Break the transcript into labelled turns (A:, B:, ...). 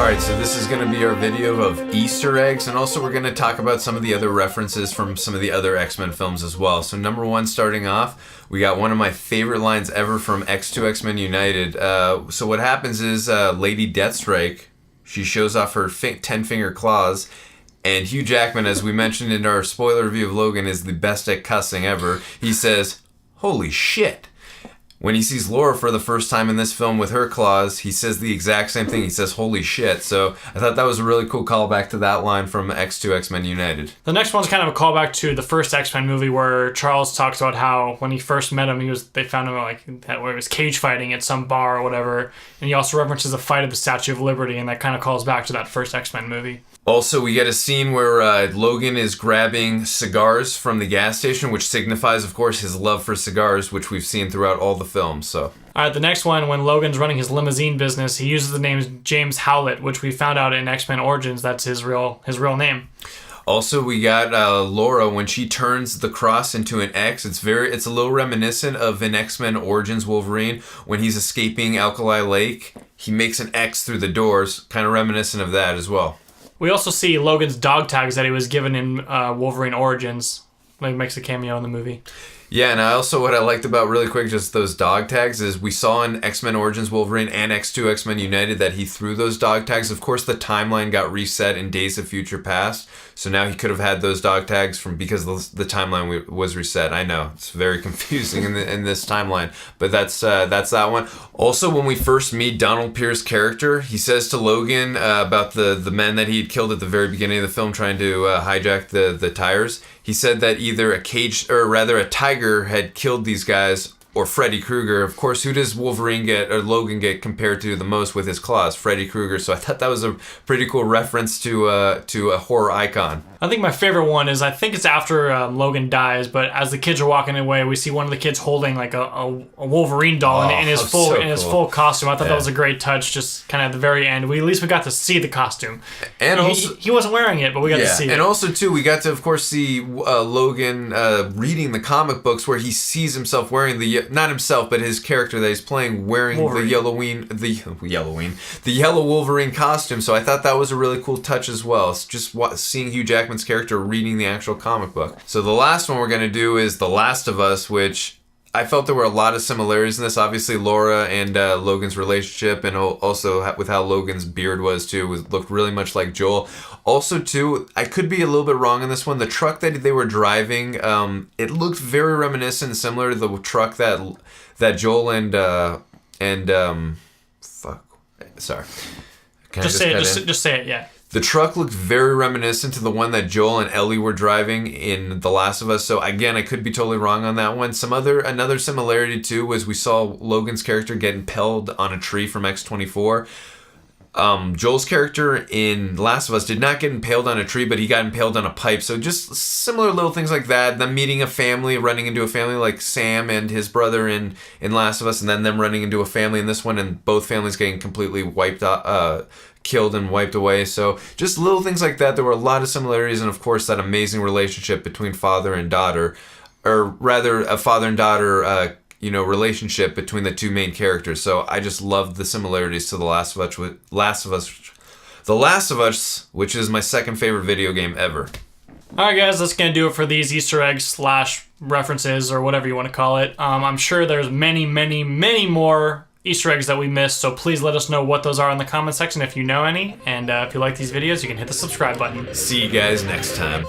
A: Alright, so this is going to be our video of Easter eggs, and also we're going to talk about some of the other references from some of the other X-Men films as well. So number one, starting off, we got one of my favorite lines ever from X2 X-Men United. So what happens is Lady Deathstrike, she shows off her 10-finger claws, and Hugh Jackman, as we mentioned in our spoiler review of Logan, is the best at cussing ever. He says, "Holy shit." When he sees Laura for the first time in this film with her claws, he says the exact same thing. He says, "Holy shit." So I thought that was a really cool callback to that line from X2 X-Men United.
B: The next one's kind of a callback to the first X-Men movie where Charles talks about how when he first met him, they found him like that where he was cage fighting at some bar or whatever. And he also references a fight at the Statue of Liberty, and that kind of calls back to that first X-Men movie.
A: Also, we get a scene where Logan is grabbing cigars from the gas station, which signifies, of course, his love for cigars, which we've seen throughout all the films. So,
B: all right, the next one, when Logan's running his limousine business, he uses the name James Howlett, which we found out in X-Men Origins. That's his real name.
A: Also, we got Laura when she turns the cross into an X. It's a little reminiscent of an X-Men Origins Wolverine when he's escaping Alkali Lake. He makes an X through the doors, kind of reminiscent of that as well.
B: We also see Logan's dog tags that he was given in Wolverine Origins. Like, makes a cameo in the movie.
A: Yeah, and what I liked about, really quick, just those dog tags is we saw in X-Men Origins Wolverine and X2 X-Men United that he threw those dog tags. Of course, the timeline got reset in Days of Future Past, so now he could have had those dog tags because the timeline was reset. I know, it's very confusing in this timeline, but that's that one. Also, when we first meet Donald Pierce's character, he says to Logan about the men that he had killed at the very beginning of the film trying to hijack the tires. He said that either a tiger had killed these guys or Freddy Krueger. Of course, who does Logan get compared to the most with his claws? Freddy Krueger. So I thought that was a pretty cool reference to a horror icon.
B: I think my favorite one is, I think it's after Logan dies, but as the kids are walking away, we see one of the kids holding like a Wolverine doll in his full costume. I thought that was a great touch, just kind of at the very end. At least we got to see the costume. And he wasn't wearing it, but we got to see it.
A: And also, too, we got to, of course, see Logan reading the comic books where he sees himself wearing not himself, but his character that he's playing wearing Wolverine. the yellow Wolverine costume. So I thought that was a really cool touch as well. It's just seeing Hugh Jackman's character reading the actual comic book. So the last one we're going to do is The Last of Us, which I felt there were a lot of similarities in this. Obviously, Laura and Logan's relationship, and also with how Logan's beard was too, looked really much like Joel. Also, too, I could be a little bit wrong on this one. The truck that they were driving, it looked very reminiscent and similar to the truck that Joel sorry.
B: Just say it, yeah.
A: The truck looked very reminiscent to the one that Joel and Ellie were driving in The Last of Us. So again, I could be totally wrong on that one. Another similarity too was we saw Logan's character get impaled on a tree from X-24. Joel's character in Last of Us did not get impaled on a tree, but he got impaled on a pipe. So just similar little things like that. Them meeting a family, running into a family like Sam and his brother in Last of Us, and then them running into a family in this one, and both families getting completely wiped out, killed and wiped away. So just little things like that. There were a lot of similarities, and of course that amazing relationship between father and daughter, or rather a father and daughter relationship between the two main characters. So I just loved the similarities to The Last of Us, which is my second favorite video game ever.
B: Alright guys, that's going to do it for these Easter eggs / references, or whatever you want to call it. I'm sure there's many, many, many more Easter eggs that we missed, so please let us know what those are in the comment section if you know any. And if you like these videos, you can hit the subscribe button.
A: See you guys next time.